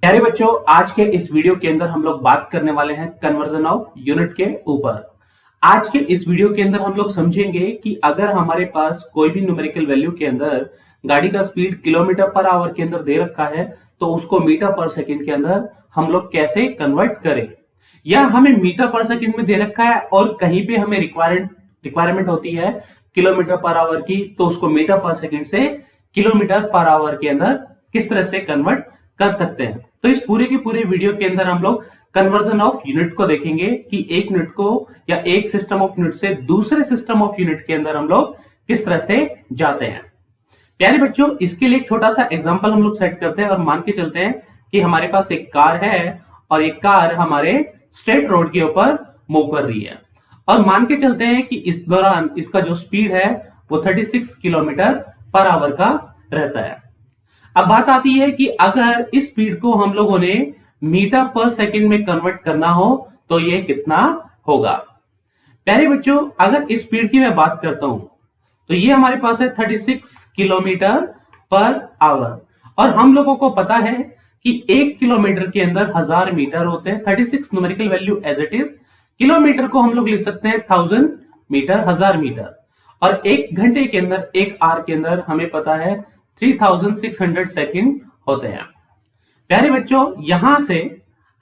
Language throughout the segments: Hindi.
प्यारे बच्चों, आज के इस वीडियो के अंदर हम लोग बात करने वाले हैं कन्वर्जन ऑफ यूनिट के ऊपर। आज के इस वीडियो के अंदर हम लोग समझेंगे कि अगर हमारे पास कोई भी न्यूमेरिकल वैल्यू के अंदर गाड़ी का स्पीड किलोमीटर पर आवर के अंदर दे रखा है तो उसको मीटर पर सेकंड के अंदर हम लोग कैसे कन्वर्ट करें, या हमें मीटर पर सेकंड में दे रखा है और कहीं पे हमें रिक्वायरमेंट होती है किलोमीटर पर आवर की, तो उसको मीटर पर सेकंड से किलोमीटर पर आवर के अंदर किस तरह से कन्वर्ट कर सकते हैं। तो इस पूरे के पूरे वीडियो के अंदर हम लोग कन्वर्जन ऑफ यूनिट को देखेंगे कि एक यूनिट को या एक सिस्टम ऑफ यूनिट से दूसरे सिस्टम ऑफ यूनिट के अंदर हम लोग किस तरह से जाते हैं। प्यारे बच्चों, इसके लिए एक छोटा सा एग्जांपल हम लोग सेट करते हैं और मान के चलते हैं कि हमारे पास एक कार है और एक कार हमारे स्ट्रेट रोड के ऊपर मूव कर रही है और मान के चलते हैं कि इस दौरान इसका जो स्पीड है वो 36 किलोमीटर पर आवर का रहता है। अब बात आती है कि अगर इस स्पीड को हम लोगों ने मीटर पर सेकंड में कन्वर्ट करना हो तो ये कितना होगा। प्यारे बच्चों, अगर इस स्पीड की मैं बात करता हूं तो ये हमारे पास है 36 किलोमीटर पर आवर और हम लोगों को पता है कि 1 किलोमीटर के अंदर 1000 मीटर होते हैं। 36 numerical value as it is, kilometre को हम लोग लिख सकते हैं 1000 मीटर, 1000 मीटर, और एक घंटे के अंदर, एक आवर के अंदर हमें पता है 3600 सेकंड होते हैं। प्यारे बच्चों, यहां से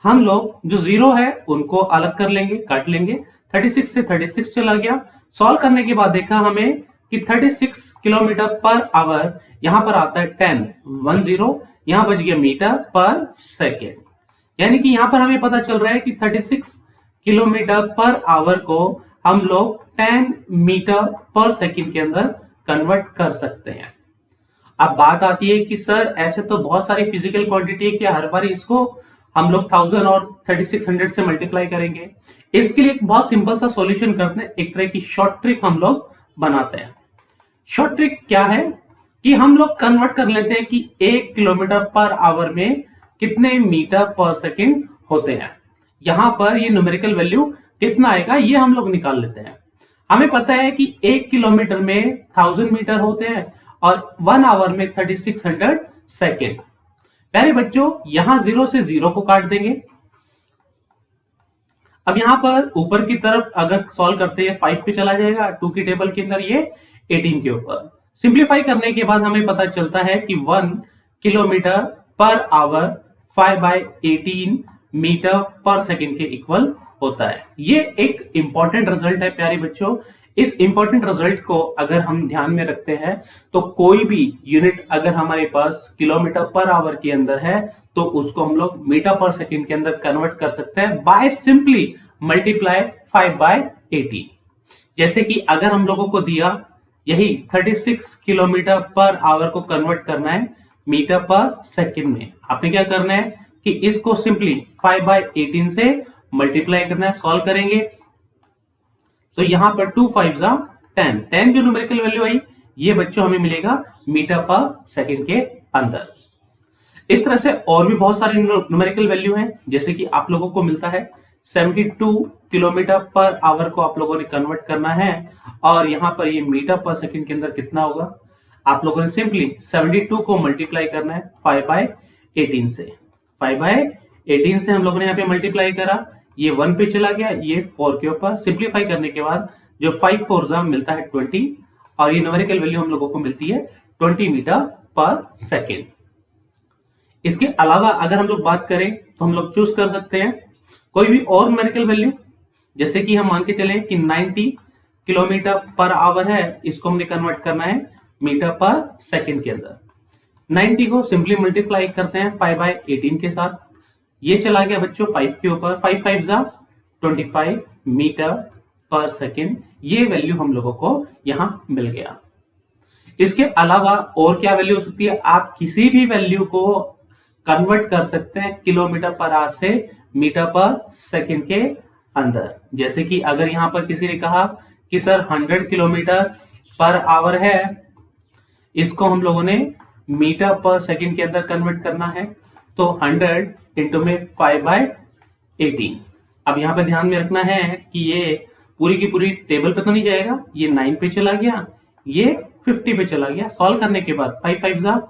हम लोग जो जीरो है उनको अलग कर लेंगे, काट लेंगे। 36 से 36 चला गया। सॉल्व करने के बाद देखा हमें कि 36 किलोमीटर पर आवर यहां पर आता है 10 यहां बच गया मीटर पर सेकेंड, यानी कि यहां पर हमें पता चल रहा है कि 36 किलोमीटर पर आवर को हम लोग 10 मीटर पर सेकेंड के अंदर कन्वर्ट कर सकते हैं। अब बात आती है कि सर ऐसे तो बहुत सारी फिजिकल क्वांटिटी है कि हर बार इसको हम लोग 1000 और 3600 से मल्टीप्लाई करेंगे। इसके लिए एक बहुत सिंपल सा सॉल्यूशन करते हैं, एक तरह की शॉर्ट ट्रिक हम लोग बनाते हैं। शॉर्ट ट्रिक क्या है कि हम लोग कन्वर्ट कर लेते हैं कि 1 किलोमीटर पर आवर में कितने मीटर पर सेकंड होते हैं। यहां पर ये न्यूमेरिकल वैल्यू कितना आएगा ये हम लोग निकाल लेते हैं। हमें पता है कि 1 किलोमीटर में 1000 मीटर होते हैं और 1 आवर में 3600 सेकेंड। प्यारे बच्चों, यहां 0 से 0 को काट देंगे। अब यहां पर ऊपर की तरफ अगर सॉल्व करते हैं 5 पे चला जाएगा, 2 की टेबल के अंदर ये 18 के ऊपर। सिंप्लीफाई करने के बाद हमें पता चलता है कि 1 किलोमीटर पर आवर 5/18 मीटर पर सेकेंड के इक्वल होता है। ये एक इंपॉर्टेंट रिजल्ट है प्यारे बच्चों। इस इंपॉर्टेंट रिजल्ट को अगर हम ध्यान में रखते हैं तो कोई भी यूनिट अगर हमारे पास किलोमीटर पर आवर के अंदर है तो उसको हम लोग मीटर पर सेकंड के अंदर कन्वर्ट कर सकते हैं बाय सिंपली मल्टीप्लाई 5/18। जैसे कि अगर हम लोगों को दिया यही 36 किलोमीटर पर आवर को कन्वर्ट करना है मीटर पर सेकंड में, आपने क्या करना है कि इसको सिंपली 5/18 से मल्टीप्लाई करना है। सॉल्व करेंगे तो यहां पर 2 5 10 जो न्यूमेरिकल वैल्यू आई ये बच्चों हमें मिलेगा मीटर पर सेकंड के अंदर। इस तरह से और भी बहुत सारी न्यूमेरिकल वैल्यू हैं, जैसे कि आप लोगों को मिलता है 72 किलोमीटर पर आवर को आप लोगों ने कन्वर्ट करना है और यहां पर ये मीटर पर सेकंड के अंदर कितना होगा, आप लोगों ने सिंपली 72 को मल्टीप्लाई करना है 5/18 से। 5/18 से हम लोगों ने यहाँ पे मल्टीप्लाई करा, ये 1 पे चला गया, ये 4 के ऊपर। सिंप्लीफाई करने के बाद जो 5 4 मिलता है 20 और ये न्यूमेरिकल वैल्यू हम लोगों को मिलती है 20 मीटर पर सेकेंड। इसके अलावा अगर हम लोग बात करें तो हम लोग चूज कर सकते हैं कोई भी और न्यूमेरिकल वैल्यू, जैसे कि हम मान के चले कि 90 किलोमीटर पर आवर है, इसको हमने कन्वर्ट करना है मीटर पर सेकेंड के अंदर। 90 को सिंपली मल्टीप्लाई करते हैं 5/18 के साथ, ये चला गया बच्चों 5 के ऊपर। 5 5 25 मीटर पर सेकेंड, ये वैल्यू हम लोगों को यहां मिल गया। इसके अलावा और क्या वैल्यू हो सकती है, आप किसी भी वैल्यू को कन्वर्ट कर सकते हैं किलोमीटर पर आवर से मीटर पर सेकेंड के अंदर। जैसे कि अगर यहां पर किसी ने कहा कि सर 100 किलोमीटर पर आवर है, इसको हम लोगों ने मीटर पर सेकेंड के अंदर कन्वर्ट करना है तो 100 इंटू में 5/18। अब यहां पर ध्यान में रखना है कि ये पूरी की पूरी टेबल पे तो नहीं जाएगा, ये 9 पे चला गया, ये 50 पे चला गया। सॉल्व करने के बाद 5 5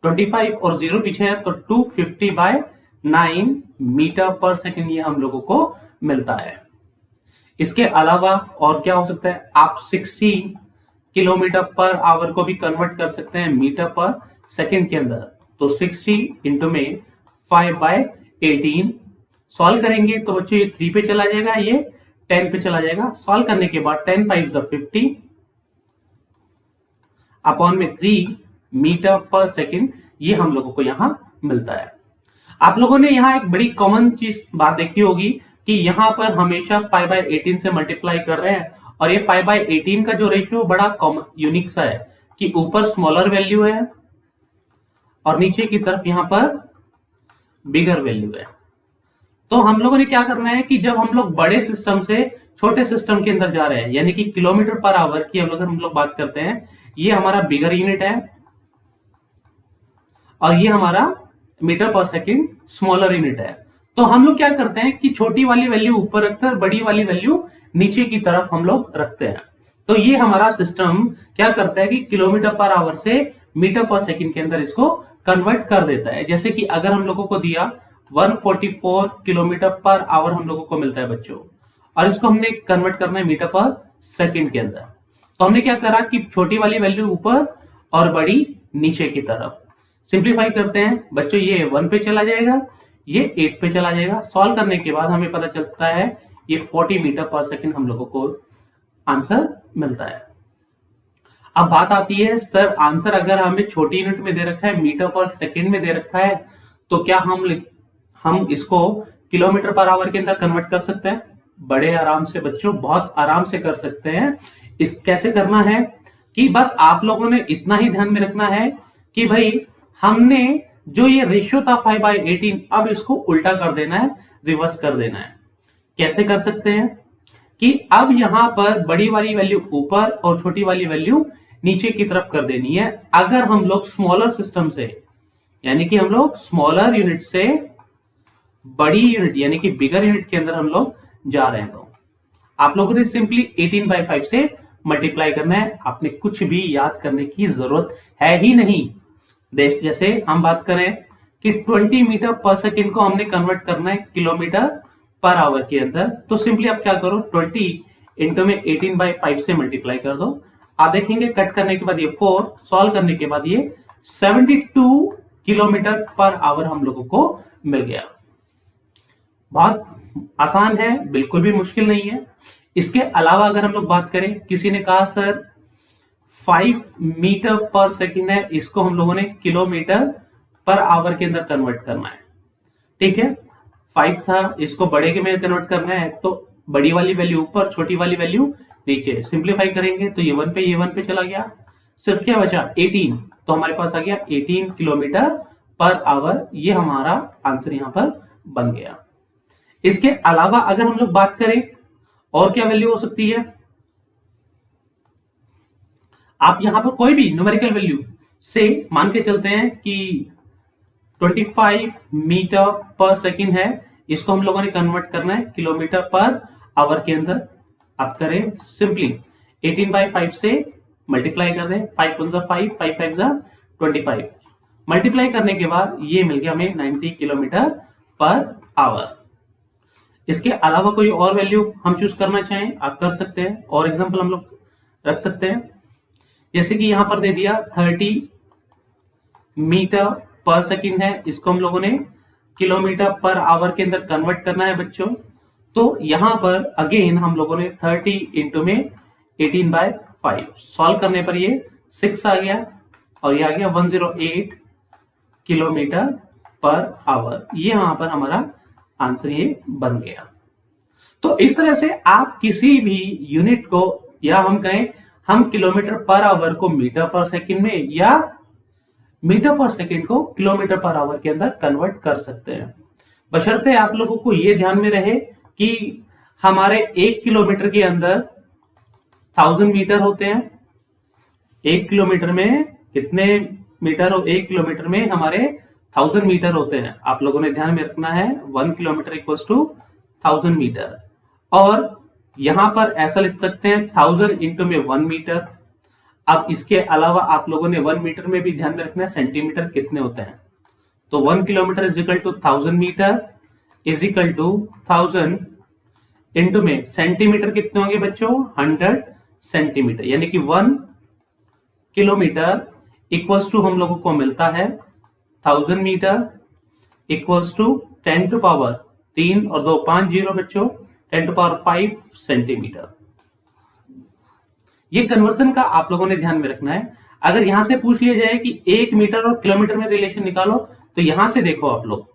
25 और 0 पीछे है तो 250/9 मीटर पर सेकेंड ये हम लोगों को मिलता है। इसके अलावा और क्या हो सकता है, आप 60 किलोमीटर पर आवर को भी कन्वर्ट कर सकते हैं मीटर पर सेकेंड के अंदर। तो 60 इंटू में 5/18 सॉल्व करेंगे तो बच्चों ये 3 पे चला जाएगा, ये 10 पे चला जाएगा। सॉल्व करने के बाद 10 5 50 अपॉन में 3 मीटर पर सेकेंड ये हम लोगों को यहां मिलता है। आप लोगों ने यहां एक बड़ी कॉमन चीज बात देखी होगी कि यहां पर हमेशा 5/18 से मल्टीप्लाई कर रहे हैं और ये 5/18 का जो रेशियो बड़ा कॉमन यूनिक सा है कि ऊपर स्मॉलर वैल्यू है और नीचे की तरफ यहां पर बिगर वैल्यू है। तो हम लोगों ने क्या करना है कि जब हम लोग बड़े सिस्टम से छोटे सिस्टम के अंदर जा रहे हैं, यानी कि किलोमीटर पर आवर की अगर हम लोग बात करते हैं, ये हमारा बिगर यूनिट है और ये हमारा मीटर पर सेकेंड स्मॉलर यूनिट है। तो हम लोग क्या करते हैं कि छोटी वाली वैल्यू ऊपर रखते हैं, बड़ी वाली वैल्यू नीचे की तरफ हम लोग रखते हैं। तो ये हमारा सिस्टम क्या करता है कि किलोमीटर पर आवर से मीटर पर सेकेंड के अंदर इसको कन्वर्ट कर देता है। जैसे कि अगर हम लोगों को दिया 144 किलोमीटर पर आवर हम लोगों को मिलता है बच्चों, और इसको हमने कन्वर्ट करना है मीटर पर सेकेंड के अंदर। तो हमने क्या करा कि छोटी वाली वैल्यू ऊपर और बड़ी नीचे की तरफ। सिंप्लीफाई करते हैं बच्चों, ये 1 पे चला जाएगा, ये 8 पे चला जाएगा। सॉल्व करने के बाद हमें पता चलता है ये 40 मीटर पर सेकेंड हम लोगों को आंसर मिलता है। अब बात आती है सर आंसर अगर हमें छोटी यूनिट में दे रखा है, मीटर पर सेकेंड में दे रखा है, तो क्या हम इसको किलोमीटर पर आवर के अंदर कन्वर्ट कर सकते हैं? बड़े आराम से बच्चों, बहुत आराम से कर सकते हैं। इस कैसे करना है कि बस आप लोगों ने इतना ही ध्यान में रखना है कि भाई हमने जो ये रेशियो था 5/18 अब इसको उल्टा कर देना है, रिवर्स कर देना है। कैसे कर सकते हैं कि अब यहां पर बड़ी वाली वैल्यू ऊपर और छोटी वाली वैल्यू नीचे की तरफ कर देनी है। अगर हम लोग स्मॉलर सिस्टम से, यानी कि हम लोग स्मॉलर यूनिट से बड़ी यूनिट यानी कि बिगर यूनिट के अंदर हम लोग जा रहे हैं, तो आप लोगों ने सिंपली 18/5 से मल्टीप्लाई करना है। आपने कुछ भी याद करने की जरूरत है ही नहीं। जैसे हम बात करें कि 20 मीटर पर सेकेंड को हमने कन्वर्ट करना है किलोमीटर पर आवर के अंदर, तो सिंपली आप क्या करो 20 इंटू में 18/5 से मल्टीप्लाई कर दो। आप देखेंगे कट करने के बाद ये 4, सॉल्व करने के बाद ये 72 किलोमीटर पर आवर हम लोगों को मिल गया। बहुत आसान है, बिल्कुल भी मुश्किल नहीं है। इसके अलावा अगर हम लोग बात करें, किसी ने कहा सर 5 मीटर पर सेकेंड है, इसको हम लोगों ने किलोमीटर पर आवर के अंदर कन्वर्ट करना है। ठीक है, 5 था, इसको बड़े के में कन्वर्ट करना है, तो बड़ी वाली वैल्यू ऊपर, छोटी वाली वैल्यू नीचे। सिंप्लीफाई करेंगे तो ये 1 पे चला गया, सिर्फ क्या बचा 18, तो हमारे पास आ गया 18 किलोमीटर पर आवर। ये हमारा आंसर यहां पर बन गया। इसके अलावा अगर हम लोग बात करें और क्या वैल्यू हो सकती है, आप यहां पर कोई भी न्यूमेरिकल वैल्यू से मान के चलते हैं कि 25 मीटर पर सेकेंड है, इसको हम लोगों ने कन्वर्ट करना है किलोमीटर पर आवर के अंदर। आप करें सिंपली 18/5 से मल्टीप्लाई कर दें, 5 1 5, 5 5 25। मल्टीप्लाई करने के बाद ये मिल गया हमें 90 किलोमीटर पर आवर। इसके अलावा कोई और वैल्यू हम चूज करना चाहें आप कर सकते हैं, और एग्जांपल हम लोग रख सकते हैं। जैसे कि यहां पर दे दिया 30 मीटर पर सेकेंड है, इसको हम लोगों ने किलोमीटर पर आवर के अंदर कन्वर्ट करना है बच्चों। तो यहां पर अगेन हम लोगों ने 30 इंटू में 18/5 सॉल्व करने पर ये 6 आ गया और ये आ गया 108 किलोमीटर पर आवर। ये यहां पर हमारा आंसर ये बन गया। तो इस तरह से आप किसी भी यूनिट को, या हम कहें हम किलोमीटर पर आवर को मीटर पर सेकंड में या मीटर पर सेकंड को किलोमीटर पर आवर के अंदर कन्वर्ट कर सकते हैं। बशर्ते आप लोगों को यह ध्यान में रहे कि हमारे 1 किलोमीटर के अंदर 1000 मीटर होते हैं। 1 किलोमीटर में कितने मीटर हो? 1 किलोमीटर में हमारे 1000 मीटर होते हैं। आप लोगों ने ध्यान में रखना है 1 किलोमीटर इक्वल्स टू 1000 मीटर। और यहां पर ऐसा लिख सकते हैं 1000 इंटू में 1 मीटर। अब इसके अलावा आप लोगों ने 1 मीटर में भी ध्यान में रखना है सेंटीमीटर कितने होते हैं। तो 1 kilometre is equal to 1000 metre is equal to 1000 into में सेंटीमीटर कितने होंगे बच्चों 100 सेंटीमीटर, यानी कि 1 किलोमीटर इक्वल्स टू हम लोगों को मिलता है 1000 metre equals to 10 to power 3 और 2 5 जीरो बच्चों 10 टू पावर 5 सेंटीमीटर। ये कन्वर्जन का आप लोगों ने ध्यान में रखना है। अगर यहां से पूछ लिया जाए कि 1 मीटर और किलोमीटर में रिलेशन निकालो, तो यहां से देखो आप लोग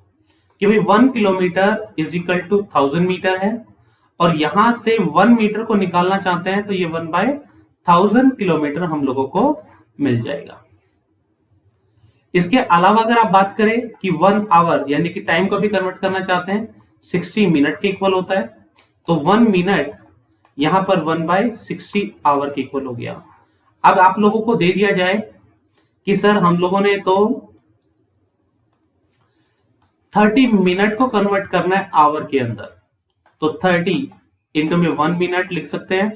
कि भाई 1 kilometre is equal to 1000 metre है और यहां से 1 मीटर को निकालना चाहते हैं तो ये 1/1000 किलोमीटर हम लोगों को मिल जाएगा। इसके अलावा अगर आप बात करें कि 1 आवर यानी कि टाइम को भी कन्वर्ट करना चाहते हैं 60 मिनट के इक्वल होता है, तो 1 मिनट यहां पर 1/60 आवर के इक्वल हो गया। अब आप लोगों को दे दिया जाए कि सर हम लोगों ने तो 30 मिनट को कन्वर्ट करना है आवर के अंदर, तो 30 इंटू में 1 मिनट लिख सकते हैं।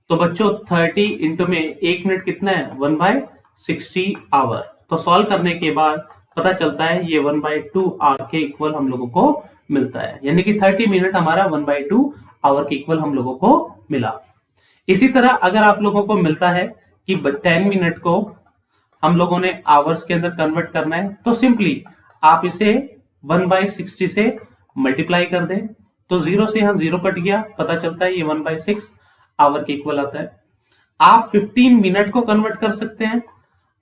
तो बच्चों 30 इंटू में 1 मिनट कितना है 1/60 आवर। तो सॉल्व करने के बाद पता चलता है ये 1/2 आवर के इक्वल हम लोगों को मिलता है, यानी कि 30 मिनट हमारा 1/2 आवर के इक्वल हम लोगों को मिला। इसी तरह अगर आप लोगों को मिलता है कि 10 मिनट को हम लोगों ने आवर्स के अंदर कन्वर्ट करना है, तो सिंपली आप इसे 1/60 से मल्टीप्लाई कर दें, तो 0 से यहां 0 कट गया, पता चलता है ये 1/6 आवर के इक्वल आता है। आप 15 मिनट को कन्वर्ट कर सकते हैं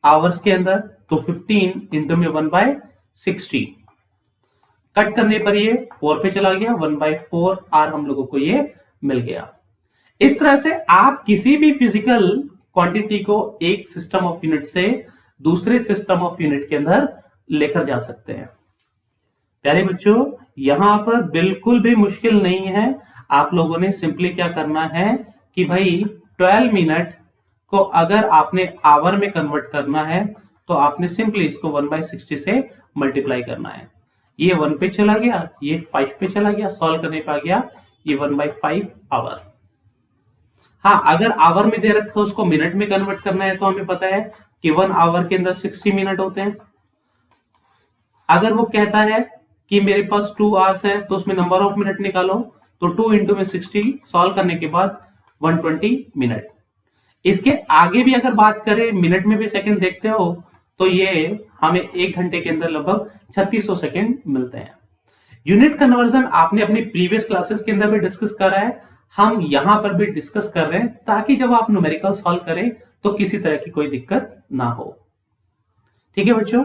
आवर्स के अंदर, तो 15 इंटू में 1/60 कट करने पर ये 4 पे चला गया, 1/4 आर हम लोगों को ये मिल गया। इस तरह से आप किसी भी फिजिकल क्वांटिटी को एक सिस्टम ऑफ यूनिट से दूसरे सिस्टम ऑफ यूनिट के अंदर लेकर जा सकते हैं। प्यारे बच्चों, यहां पर बिल्कुल भी मुश्किल नहीं है। आप लोगों ने सिंपली क्या करना है कि भाई 12 मिनट को अगर आपने आवर में कन्वर्ट करना है तो आपने सिंपली इसको 1/60 से मल्टीप्लाई करना है। ये 1 पे चला गया, ये 5 पे चला गया, सॉल्व करने पे आ गया ये 1/5 आवर। हाँ, अगर आवर में दे रखा है उसको मिनट में कन्वर्ट करना है तो हमें पता है कि 1 आवर के अंदर 60 मिनट होते हैं। अगर वो कहता है कि मेरे पास 2 आवर्स है तो उसमें नंबर ऑफ मिनट निकालो, तो 2 इंटू में 60 सॉल्व करने के बाद 120 मिनट। इसके आगे भी अगर बात करें मिनट में भी सेकंड देखते हो तो ये हमें 1 घंटे के अंदर लगभग 3600 सेकंड मिलते हैं। यूनिट कन्वर्जन आपने अपनी प्रीवियस क्लासेस के अंदर भी डिस्कस करा है, हम यहां पर भी डिस्कस कर रहे हैं ताकि जब आप न्यूमेरिकल सॉल्व करें तो किसी तरह की कोई दिक्कत ना हो। ठीक है बच्चों।